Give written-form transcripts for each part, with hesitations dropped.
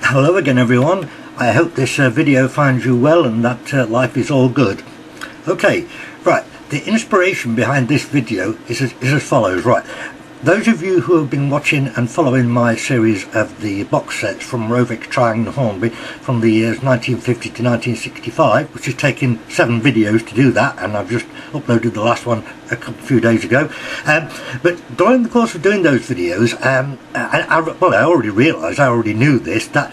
Hello again everyone. I hope this video finds you well and that life is all good. Okay, right, the inspiration behind this video is as follows. Right, those of you who have been watching and following my series of the box sets from Rovex, Triang and Hornby from the years 1950 to 1965, which has taken 7 videos to do that, and I've just uploaded the last one a few days ago. But during the course of doing those videos, I already realised, I already knew this, that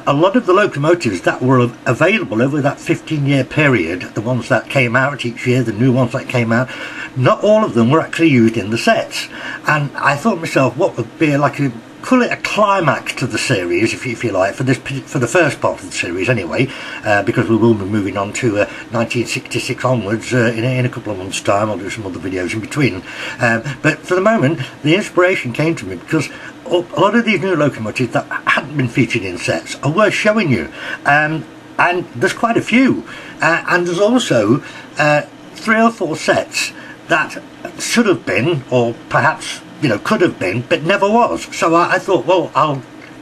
a lot of the locomotives that were available over that 15-year period, the ones that came out each year, the new ones that came out, not all of them were actually used in the sets. And I thought to myself, what would be like a, call it a climax to the series, if you like, for the first part of the series anyway, because we will be moving on to 1966 onwards in a couple of months' time. I'll do some other videos in between. But for the moment, the inspiration came to me because a lot of these new locomotives that hadn't been featured in sets are worth showing you. And there's quite a few. And there's also 3 or 4 sets that should have been, or perhaps, you know, could have been, but never was. So I thought, well, I'll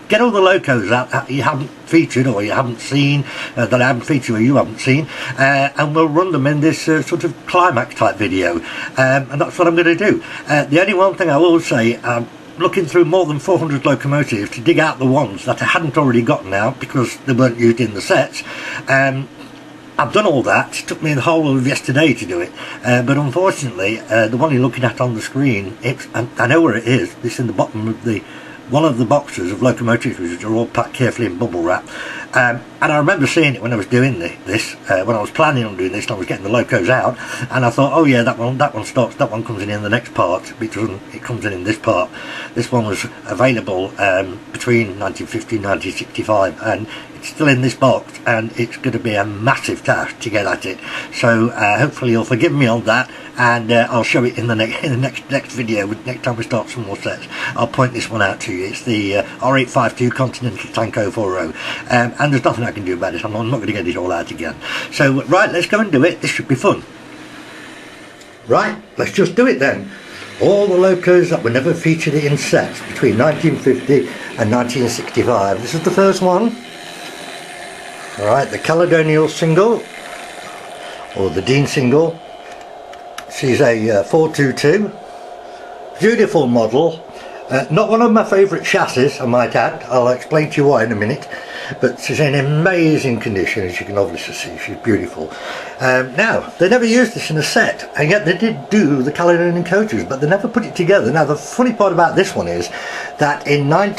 get all the locos out that you haven't featured or you haven't seen, that I haven't featured or you haven't seen, and we'll run them in this sort of climax type video, and that's what I'm going to do. The only one thing I will say, looking through more than 400 locomotives to dig out the ones that I hadn't already gotten out because they weren't used in the sets. I've done all that. It took me the whole of yesterday to do it, but unfortunately the one you're looking at on the screen, I know where it is. It's in the bottom of one of the boxes of locomotives, which are all packed carefully in bubble wrap, and I remember seeing it when I was doing this, when I was planning on doing this and I was getting the locos out, and I thought, oh yeah, that one stops, that one comes in the next part. It doesn't, it comes in this part. This one was available between 1950 and 1965, and it's still in this box, and it's going to be a massive task to get at it. So hopefully you'll forgive me on that, and I'll show it in the next video. Next time we start some more sets, I'll point this one out to you. It's the R852 Continental Tank 040, and there's nothing I can do about it. I'm not going to get it all out again. So right, let's go and do it. This should be fun. Right, let's just do it then. All the locos that were never featured in sets between 1950 and 1965. This is the first one. Alright, the Caledonian single, or the Dean single. She's a 422, beautiful model, not one of my favourite chassis, I might add. I'll explain to you why in a minute, but she's in amazing condition, as you can obviously see. She's beautiful. Now, they never used this in a set, and yet they did do the Caledonian coaches, but they never put it together. Now, the funny part about this one is that in let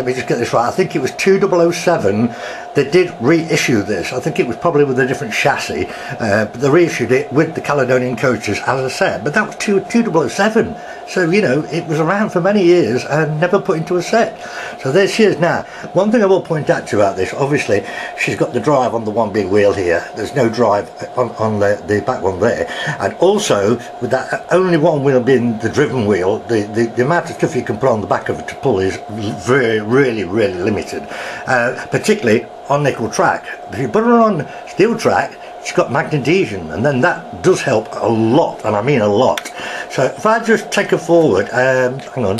me just get this right, I think it was 2007, they did reissue this. I think it was probably with a different chassis, but they reissued it with the Caledonian coaches as a set. But that was 2007, so you know, it was around for many years and never put into a set. So there she is. Now, one thing I will point out to you about this, obviously she's got the drive on the one big wheel here. There's no drive on the back one there, and also with that only one wheel being the driven wheel, the amount of stuff you can put on the back of it to pull is really limited, particularly on nickel track. If you put her on steel track, she's got magnesium, and then that does help a lot, and I mean a lot. So if I just take her forward, hang on,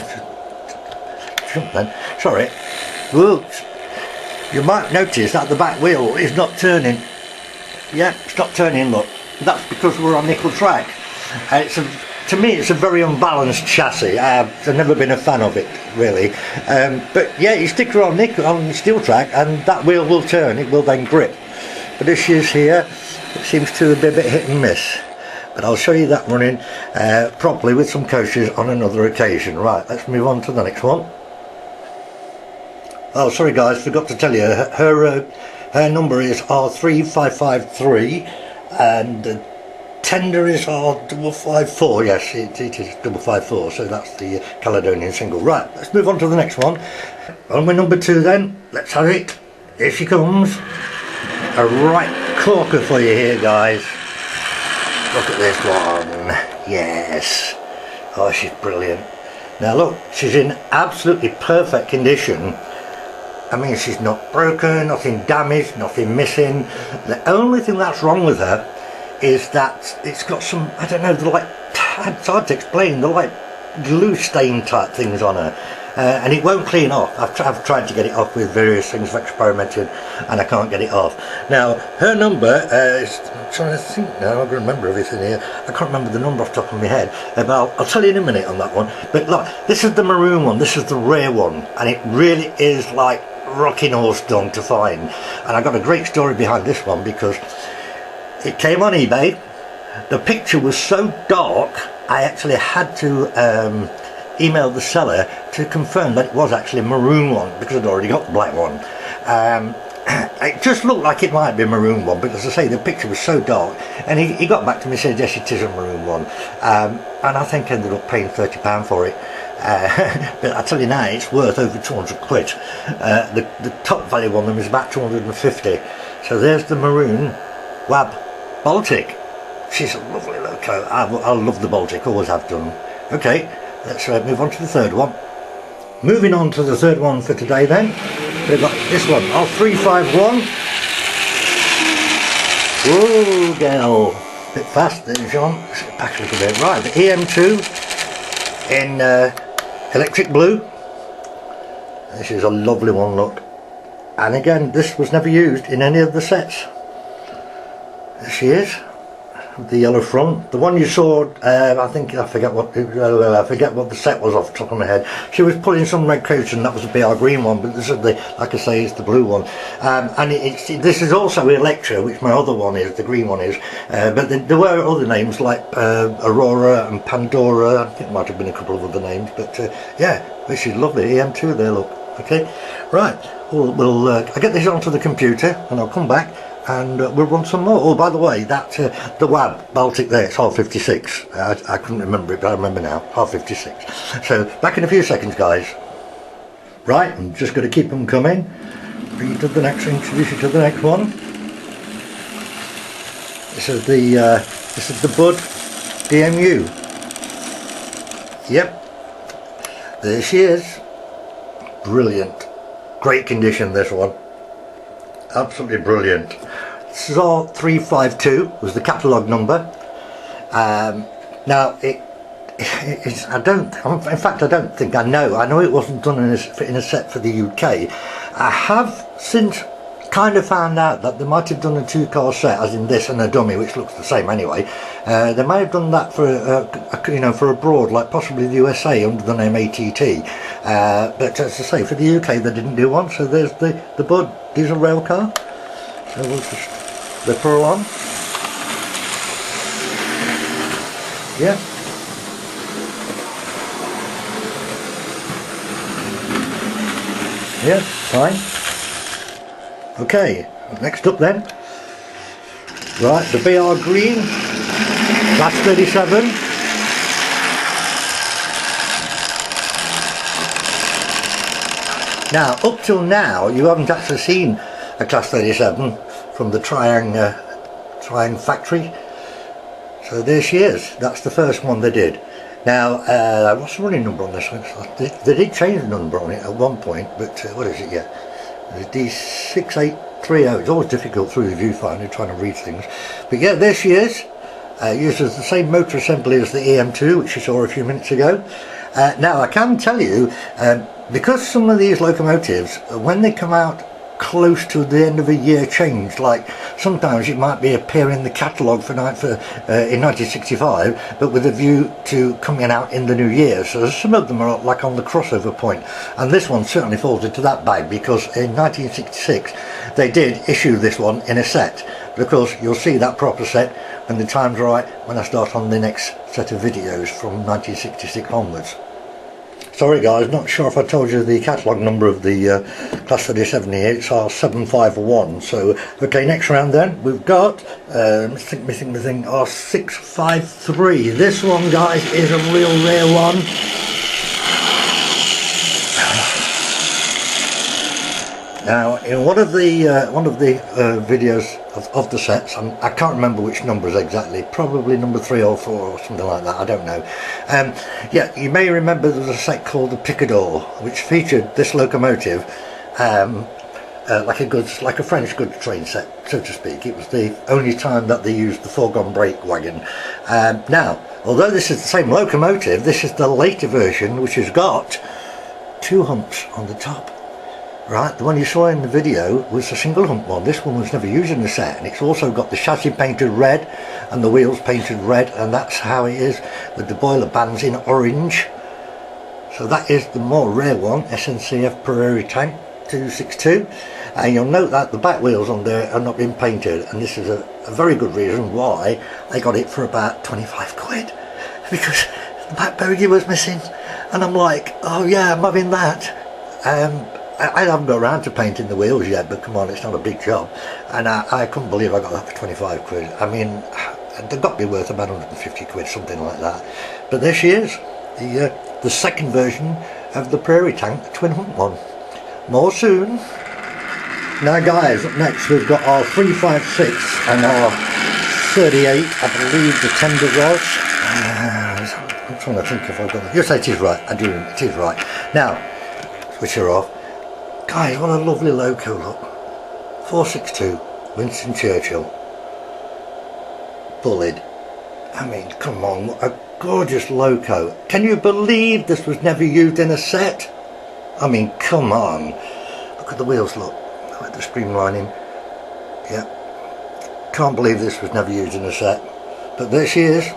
jump then, sorry, whoops, you might notice that the back wheel is not turning. Yeah, it's not turning, look. That's because we're on nickel track. To me, it's a very unbalanced chassis. I've never been a fan of it, really. But yeah, you stick her on steel track, and that wheel will turn. It will then grip. But as she is here, it seems to be a bit hit and miss. But I'll show you that running properly with some coaches on another occasion. Right, let's move on to the next one. Oh, sorry guys, forgot to tell you, her number is R3553, and the tender is R554. Yes, it is 554, so that's the Caledonian single. Right, let's move on to the next one. On with number 2 then, let's have it. Here she comes. A right corker for you here, guys. Look at this one. Yes. Oh, she's brilliant. Now look, she's in absolutely perfect condition. I mean, she's not broken, nothing damaged, nothing missing. The only thing that's wrong with her is that it's got some, I don't know, it's hard to explain, the like glue stain type things on her. and it won't clean off. I've tried to get it off with various things, I've experimented, and I can't get it off. Now her number is, I'm trying to think now, I can remember everything here. I can't remember the number off the top of my head, but I'll tell you in a minute on that one. But look, this is the maroon one, this is the rare one, and it really is like rocking horse dung to find. And I got a great story behind this one, because it came on eBay. The picture was so dark I actually had to email the seller to confirm that it was actually a maroon one, because I'd already got the black one. It just looked like it might be a maroon one, but as I say, the picture was so dark, and he got back to me and said yes, it is a maroon one, and I think I ended up paying £30 for it. But I tell you now, it's worth over 200 quid. The top value on them is about 250. So there's the maroon WAB Baltic. She's a lovely loco. I love the Baltic, always have done. Okay, let's move on to the third one. Moving on to the third one for today then, we've got this one, R351. Whoa, girl, bit fast there, John. Back a little bit. Right, the EM2 in electric blue. This is a lovely one, look. And again, this was never used in any of the sets. There she is. The yellow front, the one you saw, I forget what the set was off the top of my head. She was pulling some red coats, and that was a BR green one, but this is the, like I say, it's the blue one. And this is also Electra, which my other one is, the green one is, but there were other names like Aurora and Pandora. I think there might have been a couple of other names, but yeah, this is lovely. EM2 there, look. Okay, right, I'll get this onto the computer and I'll come back and we'll run some more. Oh, by the way, that the WAB Baltic there, it's R56. I couldn't remember it, but I remember now, R56. So back in a few seconds, guys. Right, I'm just going to keep them coming. Bring you to the next, introduce you to the next one. This is the Budd DMU. Yep, there she is. Brilliant, great condition, this one. Absolutely brilliant. This is R352, was the catalogue number. Now it's I don't think I know it wasn't done in a set for the UK. I have since kind of found out that they might have done a 2-car set, as in this and a dummy, which looks the same anyway. They may have done that for for abroad, like possibly the USA under the name ATT. But as I say, for the UK they didn't do one. So there's the Budd diesel rail car. So we'll just flip her along. Yeah. Yeah, fine. Okay, next up then. Right, the BR green, Class 37. Now, up till now, you haven't actually seen a Class 37 from the Triang factory. So there she is. That's the first one they did. Now, what's the running number on this one? They did change the number on it at one point, but what is it? Yeah, the D6830. It's always difficult through the viewfinder trying to read things. But yeah, there she is. Uses the same motor assembly as the EM2, which you saw a few minutes ago. Now, I can tell you, because some of these locomotives, when they come out close to the end of a year change, like sometimes it might be appear in the catalogue in 1965, but with a view to coming out in the new year. So some of them are like on the crossover point, and this one certainly falls into that bag, because in 1966 they did issue this one in a set. But of course you'll see that proper set when the time's right, when I start on the next set of videos from 1966 onwards. Sorry guys, not sure if I told you the catalogue number of the Class 37 here. It's R751. So, okay, next round then, we've got, R653. This one, guys, is a real rare one. Now, in one of the videos of the sets, I can't remember which numbers exactly, probably number 3 or 4 or something like that, I don't know. Yeah, you may remember there was a set called the Picador, which featured this locomotive, like a French goods train set, so to speak. It was the only time that they used the foregone brake wagon. Now, although this is the same locomotive, this is the later version, which has got 2 humps on the top. Right, the one you saw in the video was the single hump one. This one was never used in the set, and it's also got the chassis painted red and the wheels painted red, and that's how it is with the boiler bands in orange. So that is the more rare one, SNCF Prairie tank 262, and you'll note that the back wheels on there are not been painted, and this is a very good reason why I got it for about 25 quid, because the back bogie was missing, and I'm like, oh yeah, I'm having that. I haven't got around to painting the wheels yet, but come on, it's not a big job, and I couldn't believe I got that for 25 quid. I mean, they've got to be worth about 150 quid, something like that. But there she is, the second version of the Prairie tank, the twin hump one. More soon. Now guys, up next we've got our 356 and our 38, I believe the tender was. I'm trying to think if I've got it. Yes, it is right, I do, it is right. Now, switch her off. Guys, what a lovely loco, look. 462, Winston Churchill. Bullied. I mean, come on, what a gorgeous loco. Can you believe this was never used in a set? I mean, come on. Look at the wheels, look. I like the streamlining. Yep. Can't believe this was never used in a set. But there she is.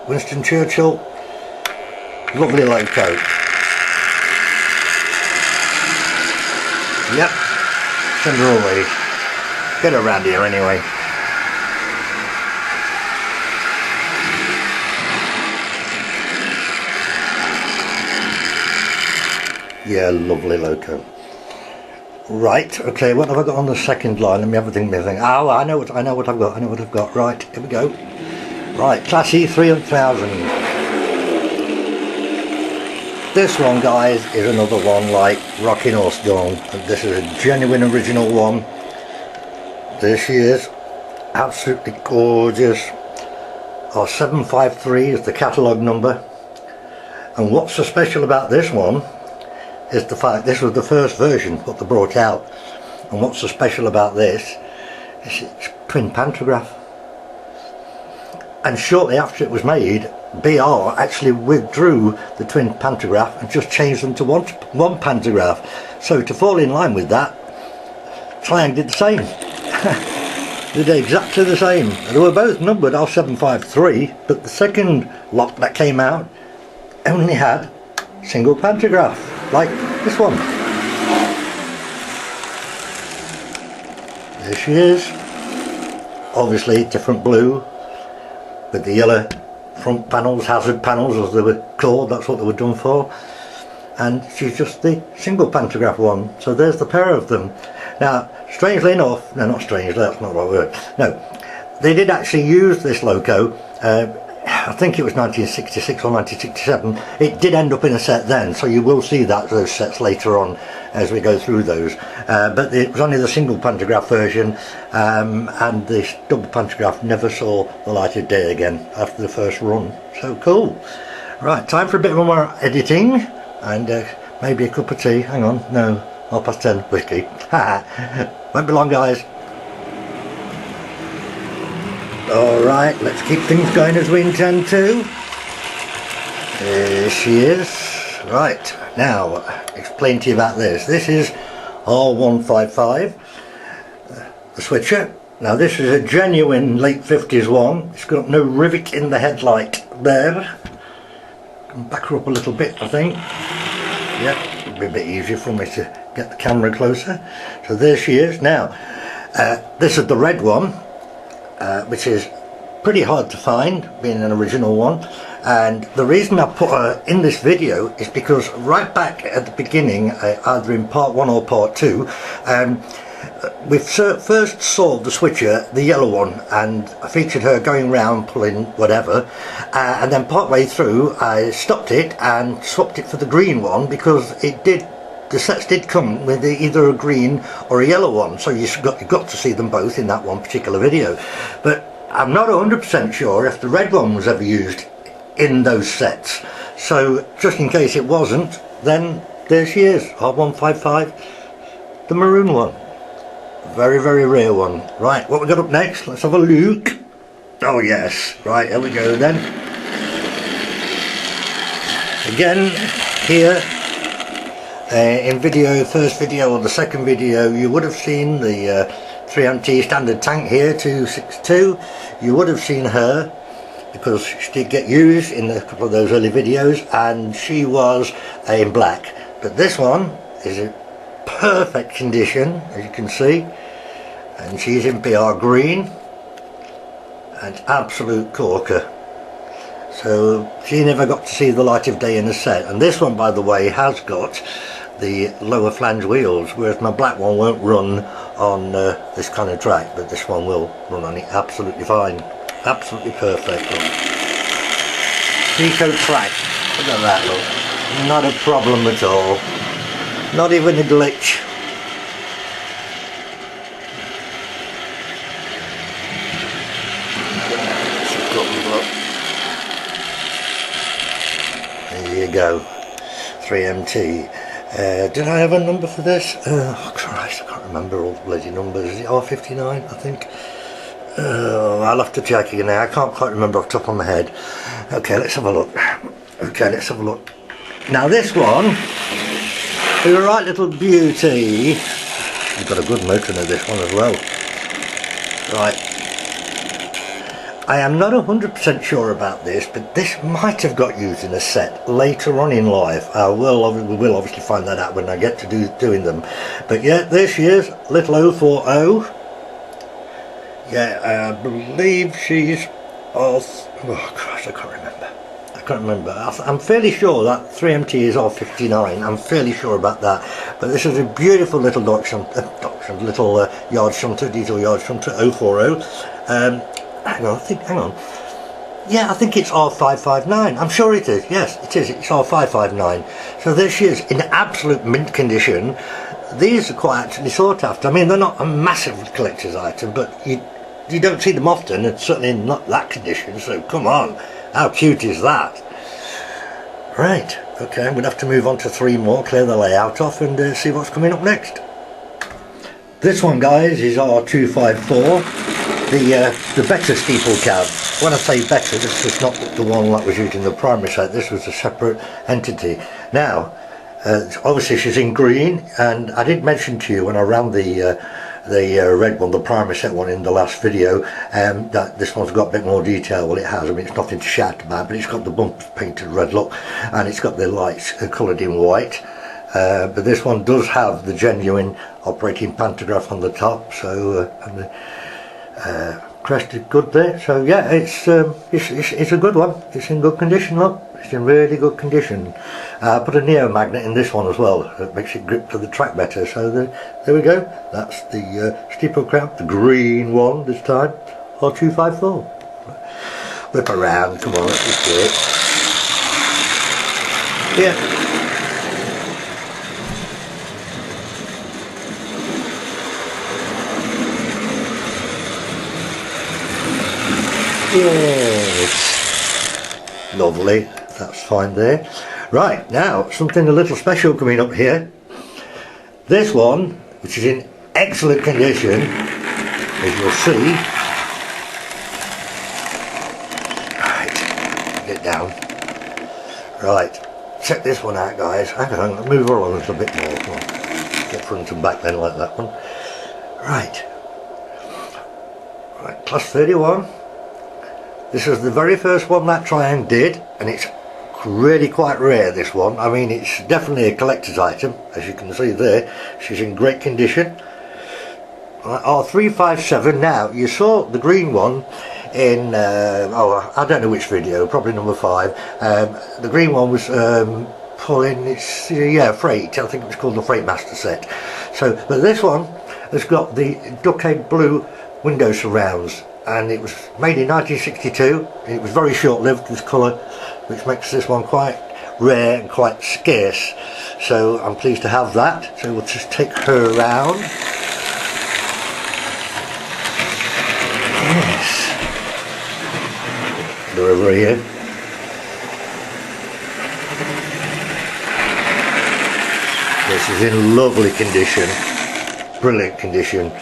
Winston Churchill. Lovely loco. Yep, send her away. Get her around here anyway. Yeah, lovely loco. Right, okay, what have I got on the second line? Let me have a think. Oh, I know what I've got. Right, here we go. Right, Class E 3000. This one, guys, is another one like Rocking Horse Gone. This is a genuine original one. There she is, absolutely gorgeous. R753 is the catalogue number. And what's so special about this one is the fact this was the first version what they brought out. And what's so special about this is it's twin pantograph. And shortly after it was made, BR actually withdrew the twin pantograph and just changed them to one pantograph. So to fall in line with that, Triang did the same. They did exactly the same. They were both numbered R753, but the second lot that came out only had single pantograph, like this one. There she is. Obviously different blue with the yellow front panels, hazard panels as they were called, that's what they were done for. And she's just the single pantograph one, so there's the pair of them. Now, strangely enough, no, not strangely, that's not the right word, no, they did actually use this loco, I think it was 1966 or 1967, it did end up in a set then, so you will see those sets later on as we go through those, but it was only the single pantograph version, and this double pantograph never saw the light of day again after the first run. So cool. Right, time for a bit more editing and maybe a cup of tea. Hang on, no, 10:30 whiskey. Won't be long, guys. Alright, let's keep things going as we intend to. There she is. Right, now explain to you about this. This is R155, the switcher. Now this is a genuine late 50s one. It's got no rivet in the headlight there. Can back her up a little bit, I think. Yeah, it'll be a bit easier for me to get the camera closer. So there she is. Now, this is the red one, which is pretty hard to find, being an original one. And the reason I put her in this video is because right back at the beginning, either in part 1 or part 2, we first saw the switcher, the yellow one, and I featured her going round pulling whatever, and then part way through I stopped it and swapped it for the green one, because the sets did come with either a green or a yellow one, so you got to see them both in that one particular video. But I'm not 100% sure if the red one was ever used in those sets, so just in case it wasn't, then there she is, R155, the maroon one. Very, very rare one. Right, what we got up next? Let's have a look. Oh yes, right, here we go then. Again, here, In first video or the second video, you would have seen the 3MT standard tank here, 262. You would have seen her because she did get used in a couple of those early videos, and she was in black. But this one is in perfect condition, as you can see, and she's in BR green and absolute corker. So she never got to see the light of day in the set. And this one, by the way, has got the lower flange wheels, whereas my black one won't run on this kind of track, but this one will run on it absolutely fine. Absolutely perfect. Look. Eco track. Look at that, look. Not a problem at all. Not even a glitch. There you go. 3MT. Did I have a number for this? Oh Christ, I can't remember all the bloody numbers. Is it R59, I think? I'll have to check again now. I can't quite remember off the top of my head. Okay, let's have a look. Okay, let's have a look. Now this one is a right little beauty. You've got a good motor in this one as well. Right. I am not 100% sure about this, but this might have got used in a set later on in life. We will obviously find that out when I get to doing them. But yeah, there she is, little 040. Yeah, I believe she's off. Oh Christ, I can't remember. I'm fairly sure that 3MT is R59. I'm fairly sure about that. But this is a beautiful little little yard shunter, diesel yard shunter, 040. Hang on. Yeah, I think it's R559. I'm sure it is. Yes, it is. It's R559. So there she is in absolute mint condition. These are quite actually sought after. I mean, they're not a massive collector's item, but you don't see them often, and certainly not that condition. So come on, how cute is that? Right. Okay, I'm going to have to move on to 3 more, clear the layout off, and see what's coming up next. This one, guys, is R254. The better steeple-cab. When I say better, this was not the one that was used in the primary set. This was a separate entity. Now, obviously she's in green, and I did mention to you when I ran the red one, the primary set one in the last video, that this one's got a bit more detail. Well, it has. I mean, it's nothing to shout about, but it's got the bumpers painted red, look, and it's got the lights coloured in white. But this one does have the genuine operating pantograph on the top, so crest is good there. So yeah, it's a good one. It's in good condition, look. It's in really good condition. I put a neo magnet in this one as well. It makes it grip to the track better. So there we go. That's the steeple-cab, the green one this time, R254. Whip around. Come on, let's just do it. Yeah. Yes, lovely, that's fine there. Right, now something a little special coming up here. This one, which is in excellent condition, as you'll see. Right, get down. Right, check this one out, guys. Hang on, I'll move along a little bit more. Come on. Get front and back then like that one. Right, class 31. This is the very first one that Triang did, and it's really quite rare, this one. I mean, it's definitely a collector's item, as you can see there. She's in great condition. R357. Now, you saw the green one in, I don't know which video, probably number 5. The green one was pulling, freight. I think it was called the Freight Master set. So, but this one has got the duck egg blue window surrounds. And it was made in 1962. It was very short-lived, this colour, which makes this one quite rare and quite scarce. So I'm pleased to have that. So we'll just take her around. Yes. Go over here. This is in lovely condition. Brilliant condition.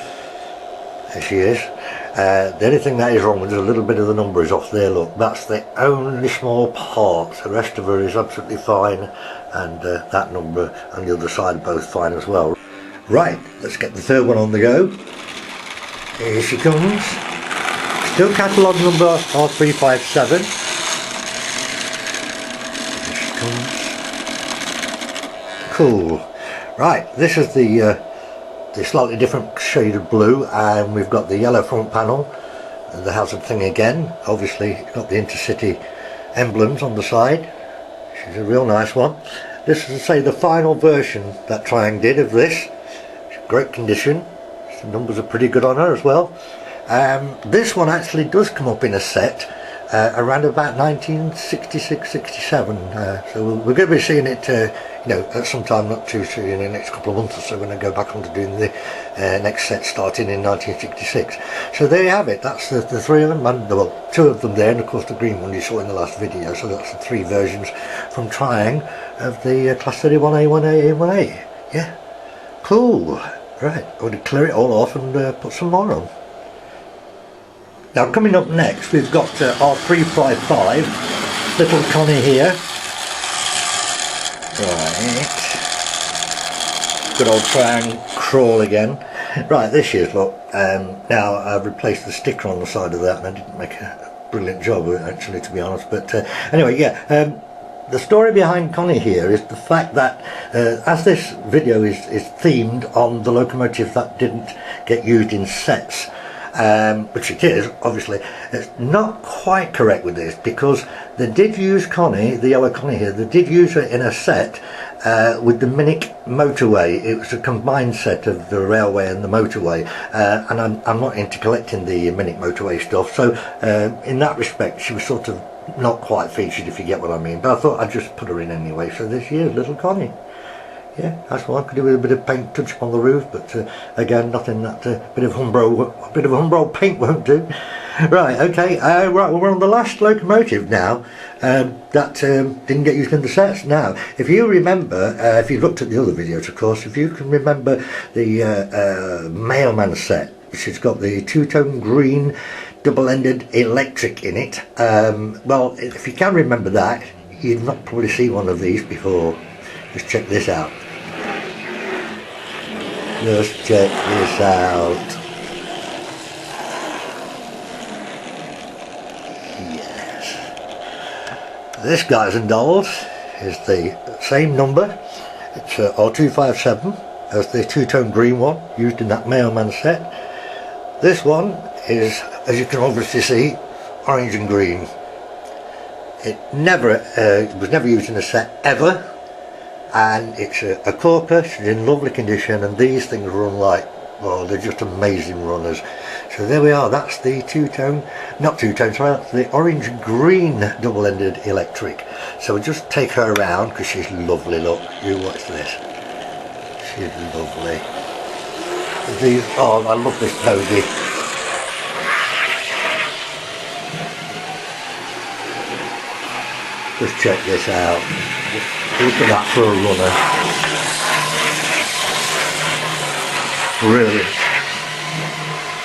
There she is. The only thing that is wrong is a little bit of the number is off there, look. That's the only small part. The rest of her is absolutely fine, and that number and the other side are both fine as well. Right, let's get the third one on the go. Here she comes. Still catalogue number R357. Here she comes. Cool. Right, this is the slightly different shade of blue, and we've got the yellow front panel and the hazard thing again. Obviously it's got the intercity emblems on the side. She's a real nice one. This is, say, the final version that Triang did of this. It's in great condition. The numbers are pretty good on her as well. This one actually does come up in a set around about 1966-67, so we're going to be seeing it you know, at some time not too soon, in the next couple of months or so, when I go back on to doing the next set starting in 1966. So there you have it. That's the three of them, and well, two of them there, and of course the green one you saw in the last video. So that's the three versions from Triang of the Class 31 A1A-A1A. Yeah, cool. Right, I'm going to clear it all off and put some more on. Now coming up next, we've got R355, little Connie here. Right, good old Triang crawl again. Right, this is, look, now I've replaced the sticker on the side of that, and I didn't make a brilliant job actually, to be honest, but anyway, yeah, the story behind Connie here is the fact that as this video is themed on the locomotive that didn't get used in sets, which it is, obviously, it's not quite correct with this, because they did use Connie, the yellow Connie here, they did use her in a set with the Minic motorway. It was a combined set of the railway and the motorway, and I'm not into collecting the Minic motorway stuff, so in that respect she was sort of not quite featured, if you get what I mean, but I thought I'd just put her in anyway. So this year's little Connie. Yeah, that's one. Could do with a bit of paint touch up on the roof, but again, nothing that a bit of Humbrol paint won't do. Right, okay, right, well, we're on the last locomotive now that didn't get used in the sets. Now, if you remember, if you looked at the other videos, of course, if you can remember the Mailman set, which has got the two-tone green double-ended electric in it, well, if you can remember that, you've not probably seen one of these before. Just check this out. Just check this out. Yes. This, guys and dolls, is the same number. It's R257 as the two-tone green one used in that Mailman set. This one is, as you can obviously see, orange and green. It was never used in a set ever. And it's a corker, she's in lovely condition, and these things run like, well, they're just amazing runners. So there we are, that's the two-tone, not two-tone, sorry, that's the orange and green double-ended electric. So we'll just take her around, because she's lovely, look, you watch this. She's lovely. These, oh, I love this bogey. Just check this out. Look at that for a runner. Really.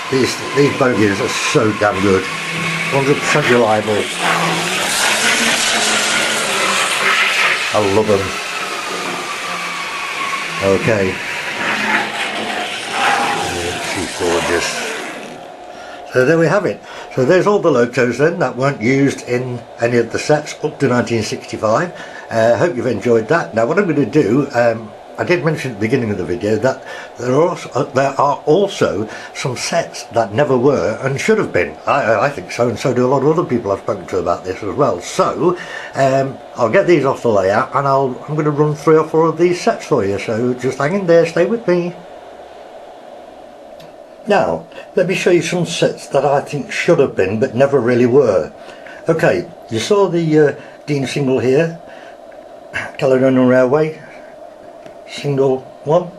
These bogies are so damn good. 100% reliable. I love them. Okay. She's gorgeous. So there we have it. So there's all the locos then that weren't used in any of the sets up to 1965. Hope you've enjoyed that. Now what I'm going to do, I did mention at the beginning of the video that there are also some sets that never were and should have been. I think so, and so do a lot of other people I've spoken to about this as well. So I'll get these off the layout, and I'm going to run 3 or 4 of these sets for you, so just hang in there, stay with me. Now, let me show you some sets that I think should have been but never really were. Okay, you saw the Dean single here, Caledonian Railway, single one.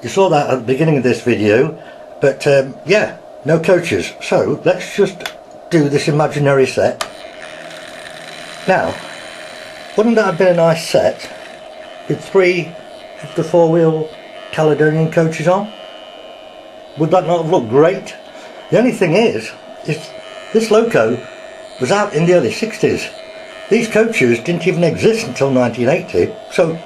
You saw that at the beginning of this video, but yeah, no coaches. So let's just do this imaginary set. Now, wouldn't that have been a nice set with 3 of the 4-wheel Caledonian coaches on? Would that not have looked great? The only thing is this loco was out in the early 60s. These coaches didn't even exist until 1980, so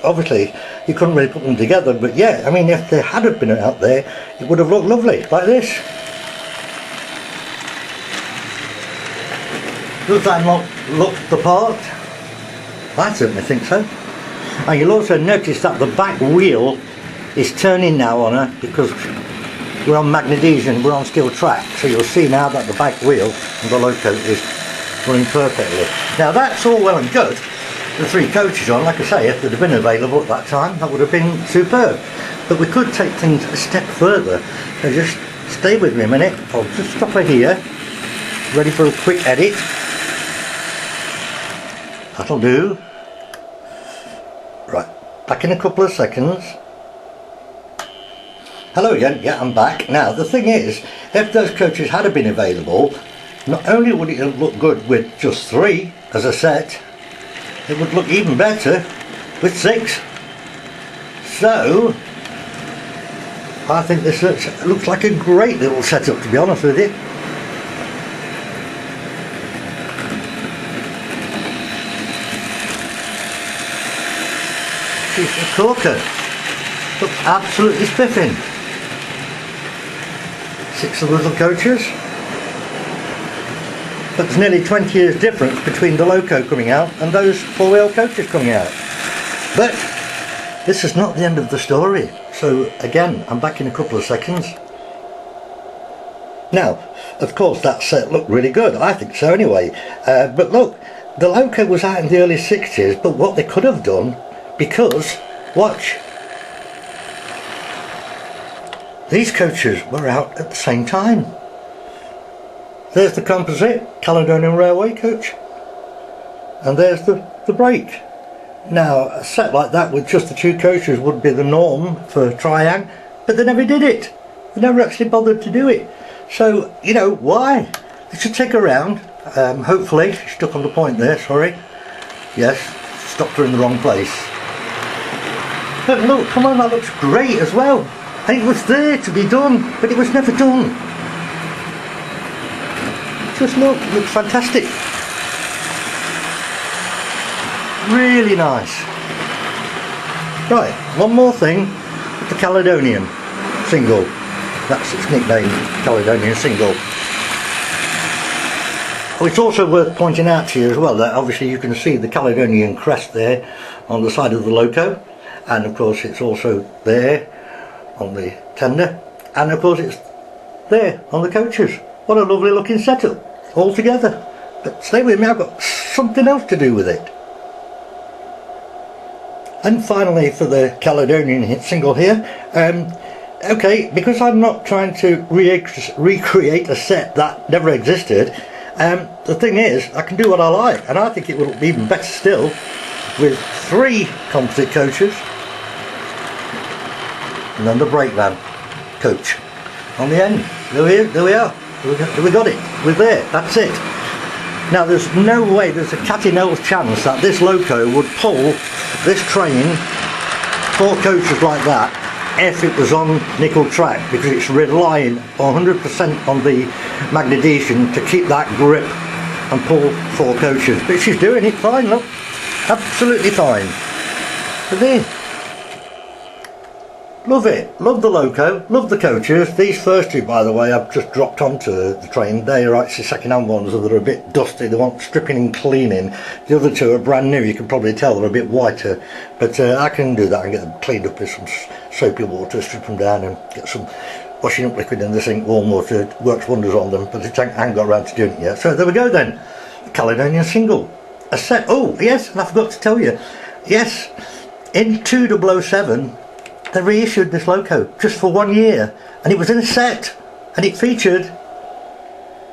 obviously you couldn't really put them together. But yeah, I mean, if they had have been out there, it would have looked lovely, like this. Does that not look the part? I certainly think so. And you'll also notice that the back wheel is turning now on her, because we're on magnesium, we're on steel track, so you'll see now that the back wheel and the loco is running perfectly. Now that's all well and good, the 3 coaches on, like I say, if they'd have been available at that time, that would have been superb. But we could take things a step further, so just stay with me a minute. I'll just stop her here, ready for a quick edit. That'll do. Right, back in a couple of seconds. Hello again, yeah, I'm back. Now the thing is, if those coaches had been available, not only would it have looked good with just 3 as a set, it would look even better with 6. So I think this looks like a great little setup, to be honest with you. She's a corker. Looks absolutely spiffing. 6 of the little coaches. But there's nearly 20 years difference between the loco coming out and those 4-wheel coaches coming out. But this is not the end of the story. So again, I'm back in a couple of seconds. Now, of course, that set looked really good. I think so anyway. But look, the loco was out in the early 60s, but what they could have done, because, watch, these coaches were out at the same time. There's the composite Caledonian Railway coach, and there's the brake. Now a set like that with just the 2 coaches would be the norm for Triang, but they never did it. They never actually bothered to do it. So, you know, why? They should take her around. Hopefully, she stuck on the point there, sorry. Yes, stopped her in the wrong place. But look, come on, that looks great as well. And it was there to be done, but it was never done. Just look, it looks fantastic. Really nice. Right, one more thing with the Caledonian single. That's its nickname, Caledonian single. Oh, it's also worth pointing out to you as well that obviously you can see the Caledonian crest there on the side of the loco, and of course it's also there on the tender, and of course it's there on the coaches. What a lovely looking setup all together. But stay with me, I've got something else to do with it. And finally, for the Caledonian hit single here, okay, because I'm not trying to recreate a set that never existed, the thing is, I can do what I like, and I think it will be even better still with 3 composite coaches and then the brake van coach on the end. There we are. We got it. We're there. That's it. Now there's no way, there's a cat in hell's chance that this loco would pull this train 4 coaches like that if it was on nickel track, because it's relying 100% on the magnesium to keep that grip and pull 4 coaches. But she's doing it fine, look. Absolutely fine. But there. Love it. Love the loco. Love the coaches. These first 2, by the way, I've just dropped onto the train. They are actually second-hand ones that are a bit dusty. They want stripping and cleaning. The other 2 are brand new. You can probably tell they're a bit whiter. But I can do that and get them cleaned up with some soapy water, strip them down and get some washing up liquid in the sink, warm water. It works wonders on them, but I haven't got around to doing it yet. So there we go then. The Caledonian single. A set. Oh, yes, and I forgot to tell you. Yes, in 2007, they reissued this loco just for 1 year, and it was in a set, and it featured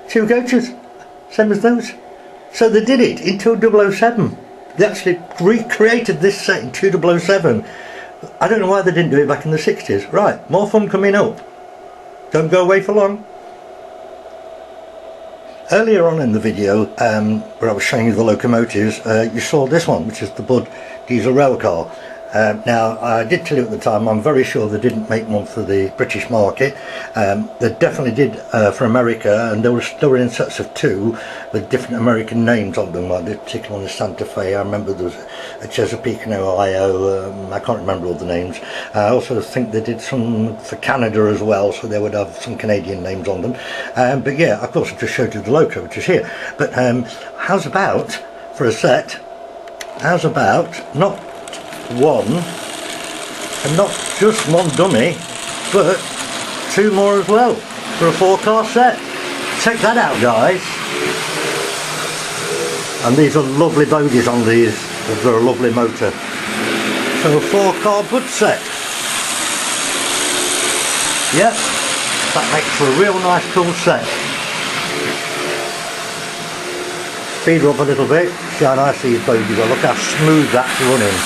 2 coaches, same as those. So they did it in 2007. They actually recreated this set in 2007. I don't know why they didn't do it back in the 60s. Right, more fun coming up. Don't go away for long. Earlier on in the video, where I was showing you the locomotives, you saw this one, which is the Budd diesel railcar. Now, I did tell you at the time, I'm very sure they didn't make one for the British market. They definitely did for America, and they were still in sets of 2 with different American names on them, like the particular one, the Santa Fe. I remember there was a Chesapeake in Ohio. I can't remember all the names. I also think they did some for Canada as well, so they would have some Canadian names on them. But yeah, of course I just showed you the Loco, which is here. But how's about, for a set, how's about not one, and not just one dummy, but 2 more as well, for a 4-car set. Check that out, guys. And these are lovely bogies on these. They're a lovely motor. So a 4-car Budd set. Yep, that makes for a real nice cool set. Speed her up a little bit. See how nice these bogies are. Look how smooth that's running.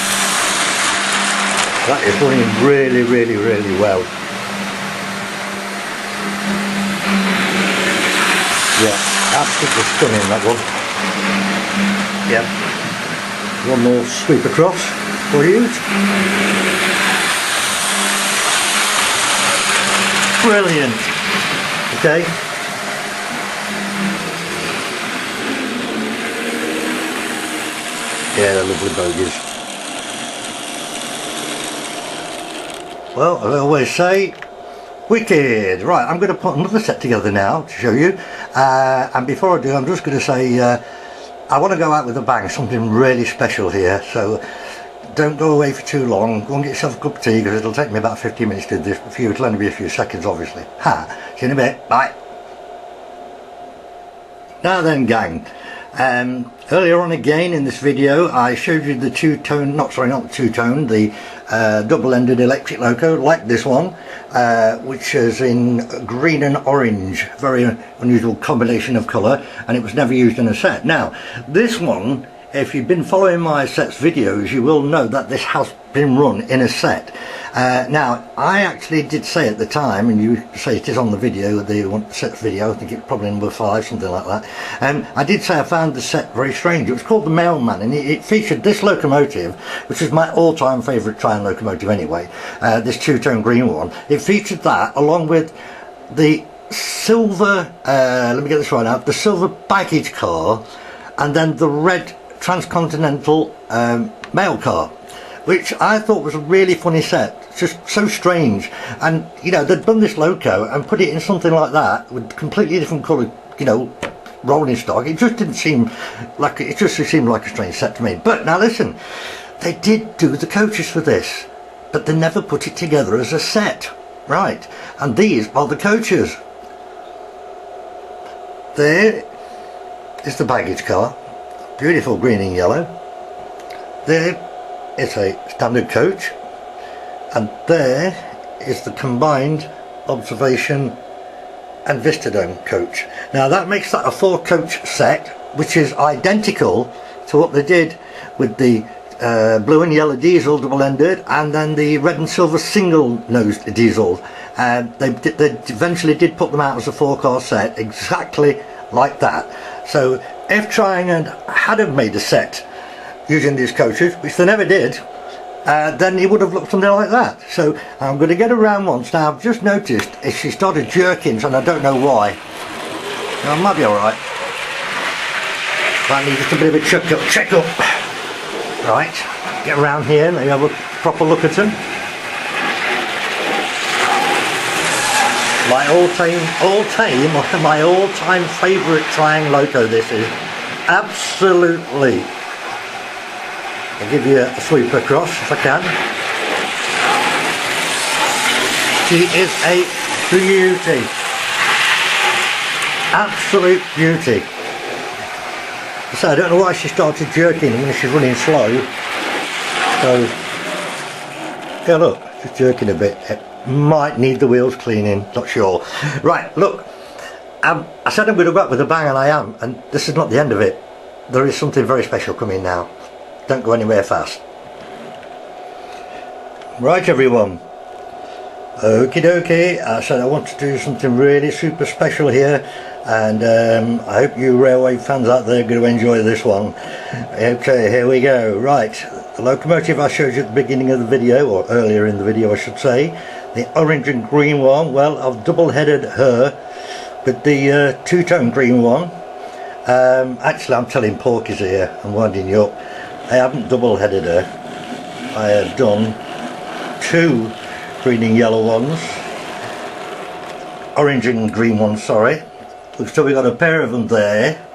That is running really, really, really well. Yeah, absolutely stunning, that one. Yeah. One more sweep across for you. Brilliant. Okay. Yeah, they're lovely bogies. Well, as I always say, wicked. Right, I'm going to put another set together now to show you. And before I do, I'm just going to say I want to go out with a bang, something really special here. So don't go away for too long. Go and get yourself a cup of tea, because it'll take me about 15 minutes to do this. For you, it'll only be a few seconds, obviously. See you in a bit. Bye. Now then, gang. Earlier on again in this video I showed you the two-tone, not the two-tone, the double-ended electric loco like this one, which is in green and orange, very unusual combination of colour, and it was never used in a set. Now this one, if you've been following my sets videos, you will know that this has been run in a set. Now I actually did say at the time, and you say it is on the video, the set video, I think it's probably number 5, something like that. I did say I found the set very strange. It was called the Mailman, and it featured this locomotive, which is my all-time favourite Triang locomotive anyway, this two-tone green one. It featured that along with the silver, let me get this right out, the silver baggage car, and then the red transcontinental mail car, which I thought was a really funny set. It's just so strange. And you know, they'd done this loco and put it in something like that with completely different colour, you know, rolling stock. It just didn't seem like, it just seemed like a strange set to me. But now listen, they did do the coaches for this, but they never put it together as a set, right? And these are the coaches. There is the baggage car, beautiful green and yellow. There is a standard coach, and there is the combined observation and Vistadome coach. Now that makes that a 4-coach set, which is identical to what they did with the blue and yellow diesel double-ended, and then the red and silver single-nosed diesel. They eventually did put them out as a 4-car set, exactly like that. So if Triang had have made a set using these coaches, which they never did, then it would have looked something like that. So I'm going to get around once. Now I've just noticed she started jerking, and I don't know why. Now, I might be alright. I need just a bit of a check up. Right, get around here and let me have a proper look at them. My all-time favourite Triang loco this is. Absolutely. I'll give you a sweep across if I can. She is a beauty. Absolute beauty. So I don't know why she started jerking when she's running slow. So, yeah, look, she's jerking a bit. It might need the wheels cleaning, not sure. Right, look, I said I'm going to go up with a bang, and I am, and this is not the end of it. There is something very special coming now. Don't go anywhere fast. Right, everyone. Okie dokie, I said I want to do something really super special here, and I hope you railway fans out there are going to enjoy this one. Okay, here we go. Right, the locomotive I showed you at the beginning of the video, or earlier in the video I should say, the orange and green one, well, I've double headed her with the two-tone green one. Actually, I'm telling porkies here, I'm winding you up. I haven't double headed her. I have done 2 green and yellow ones, orange and green ones, sorry. So we've got a pair of them there.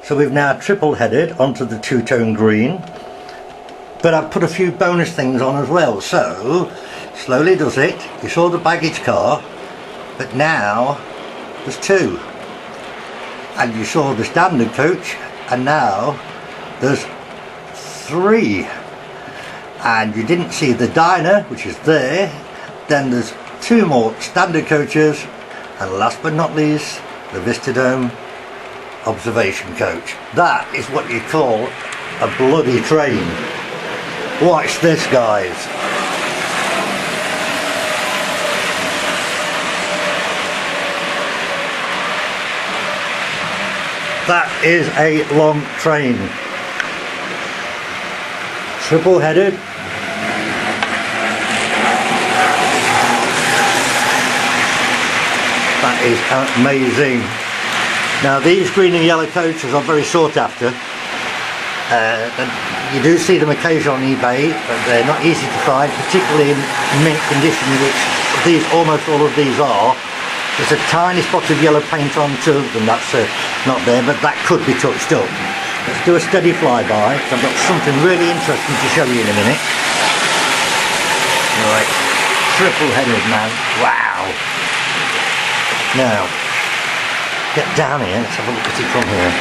So we've now triple headed onto the two-tone green, but I've put a few bonus things on as well. So slowly does it. You saw the baggage car, but now there's 2, and you saw the standard coach, and now there's 3, and you didn't see the diner, which is there. Then there's 2 more standard coaches, and last but not least, the Vistadome observation coach. That is what you call a bloody train. Watch this, guys. That is a long train. Triple headed. That is amazing. Now these green and yellow coaches are very sought after. You do see them occasionally on eBay, but they're not easy to find, particularly in mint condition, which almost all of these are. There's a tiny spot of yellow paint on 2 of them, that's not there, but that could be touched up. Let's do a steady flyby, because I've got something really interesting to show you in a minute. Right, triple headed, man, wow. Now, get down here, let's have a look at it from here.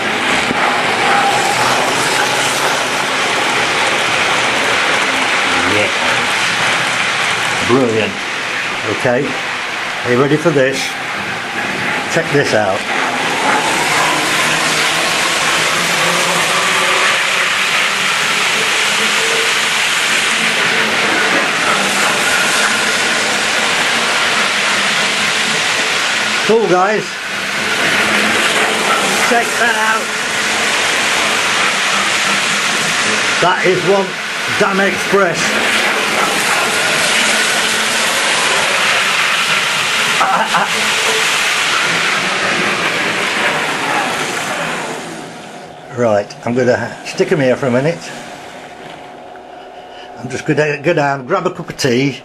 Yeah, brilliant. Okay, are you ready for this? Check this out. Cool, guys. Check that out. That is one damn express. Right, I'm going to stick him here for a minute. I'm just going to go down, grab a cup of tea.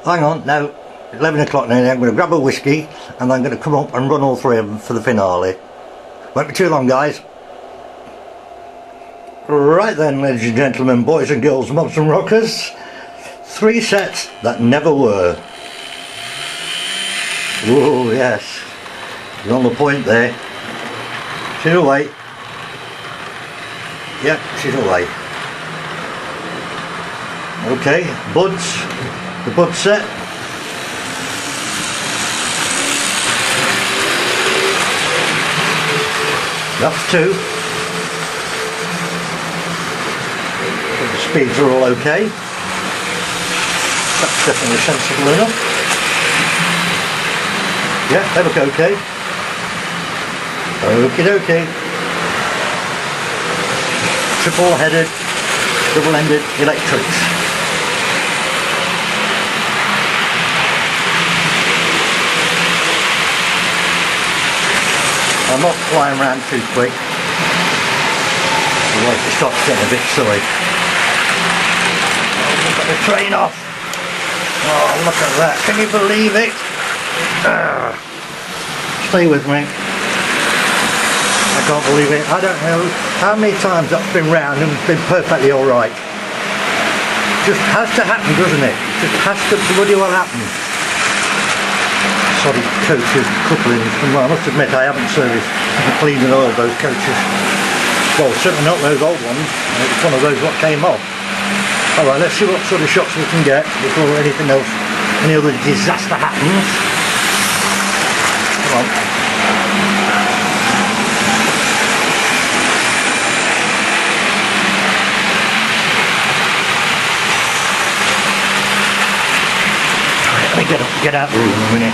Hang on, no, 11 o'clock now. I'm going to grab a whiskey and I'm going to come up and run all 3 of them for the finale. Won't be too long, guys. Right then, ladies and gentlemen, boys and girls, mobs and rockers, 3 sets that never were. Oh yes, you're on the point there. She's away. Yep, she's away. Okay, buds, the bud set. That's 2. The speeds are all okay. That's definitely sensible enough. Yeah, they look okay. Okie dokie. Triple headed, double ended electrics. I'm not flying around too quick, otherwise it starts getting a bit silly. Oh, we've got the train off. Oh, look at that, can you believe it? Stay with me. I can't believe it. I don't know how many times that's been round and it's been perfectly alright. Just has to happen, doesn't it? Just has to bloody well happen. Sorry, coaches, couplings. Well, I must admit I haven't serviced and cleaned and oiled those coaches. Well, certainly not those old ones. It's one of those what came off. Alright, let's see what sort of shots we can get before anything else, any other disaster happens. Come on. Let me get out of the room a minute.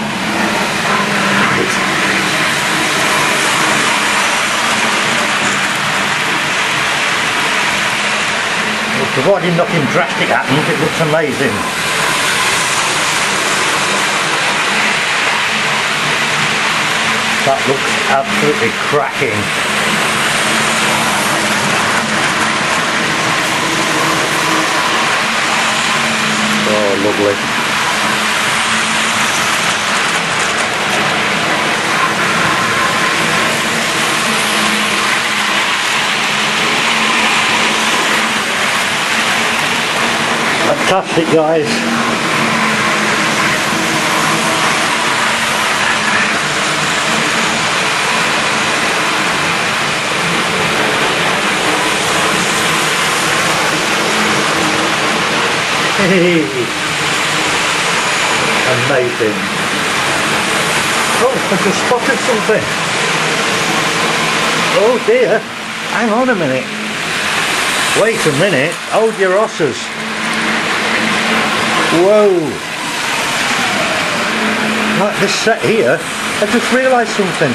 providing nothing drastic happens, it looks amazing. That looks absolutely cracking. Oh, lovely. Fantastic, guys. Hey. Amazing. Oh, I just spotted something. Oh dear. Hang on a minute. Wait a minute. Hold your horses. Whoa! Like this set here, I just realised something.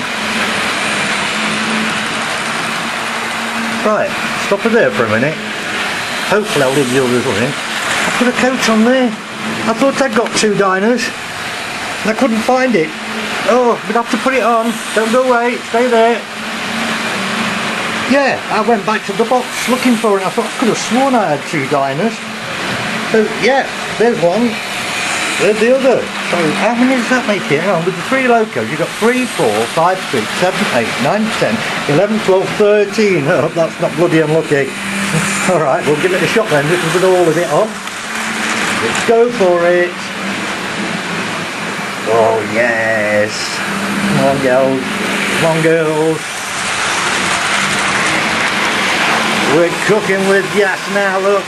Right, stop it there for a minute. Hopefully I'll leave the others running. I put a coach on there. I thought I'd got 2 diners and I couldn't find it. Oh, I'm going to have to put it on. Don't go away, stay there. Yeah, I went back to the box looking for it. I thought I could have sworn I had 2 diners. So yeah, there's one, there's the other. So how many does that make it? Hang on, with the 3 locos, you've got 3, 4, 5, 6, 7, 8, 9, 10, 11, 12, 13. Oh, that's not bloody unlucky. Alright, we'll give it a shot then, with all of it on. Let's go for it. Oh yes. Come on girls. Come on girls. We're cooking with gas now, look.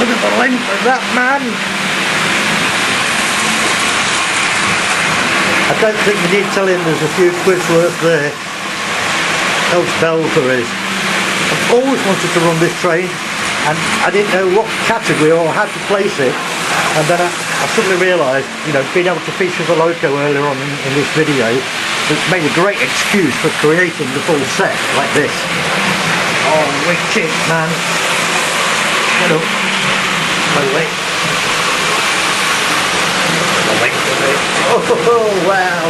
Look at the length of that, man! I don't think we need telling there's a few quid's worth there. Those bells there is. I've always wanted to run this train and I didn't know what category or how to place it, and then I suddenly realised, you know, being able to feature the loco earlier on in this video, it made a great excuse for creating the full set like this. Oh, wicked, man! Get up. Slowly. Oh wow!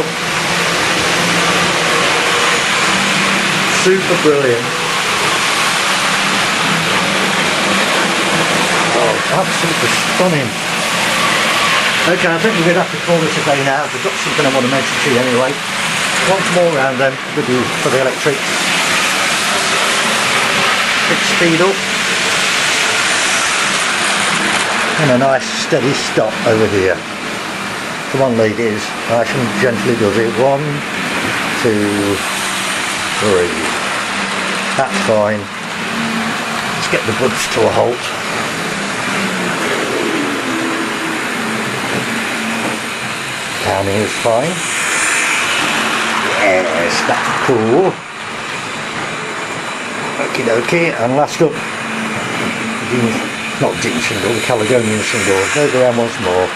Super brilliant. Oh, absolutely stunning. Okay, I think we're going to have to call this a day now. I've got something I want to mention to you anyway. Once more round then, with you for the electric. Bit speed up. And a nice steady stop over here. Come on ladies, nice and gently does it. 1, 2, 3. That's fine. Let's get the buds to a halt. Down here is fine. Yes, that's cool. Okie dokie, and last up, not Dean single, the Caledonian single. Goes around once more.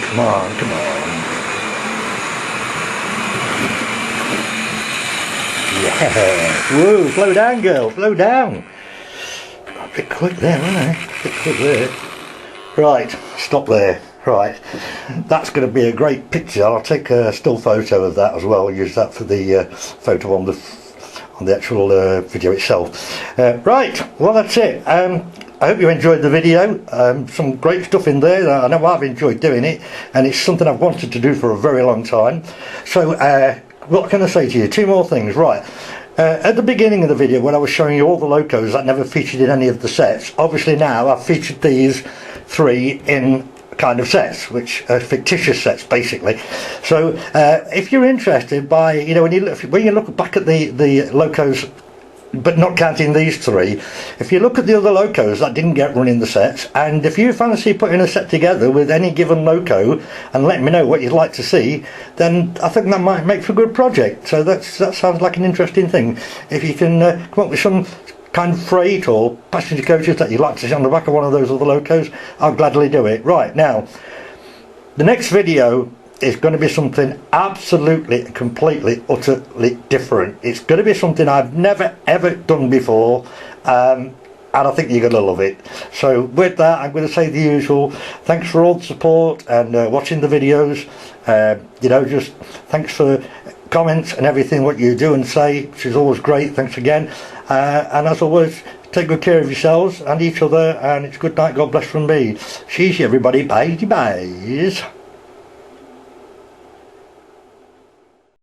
Come on, come on. Yeah. Whoa, slow down girl, slow down. A bit quick there, wasn't I? A bit quick there. Right, stop there. Right, that's going to be a great picture. I'll take a still photo of that as well. Use that for the photo on the actual video itself. Right, well that's it. I hope you enjoyed the video. Some great stuff in there. I know I've enjoyed doing it, and it's something I've wanted to do for a very long time. So what can I say to you? 2 more things. Right, at the beginning of the video when I was showing you all the locos that never featured in any of the sets, obviously now I've featured these 3 in kind of sets, which are fictitious sets basically. So if you're interested by, you know, when you look back at the locos, but not counting these 3, if you look at the other locos that didn't get run in the sets, and if you fancy putting a set together with any given loco and let me know what you'd like to see, then I think that might make for a good project. So that sounds like an interesting thing. If you can come up with some kind of freight or passenger coaches that you'd like to see on the back of one of those other locos, I'll gladly do it. Right, now the next video is going to be something absolutely, completely, utterly different. It's going to be something I've never ever done before, and I think you're going to love it. So with that, I'm going to say the usual. Thanks for all the support and watching the videos. You know, just thanks for comments and everything what you do and say, which is always great. Thanks again, and as always, take good care of yourselves and each other, and it's good night, God bless from me. Sheesh everybody, bye, byes.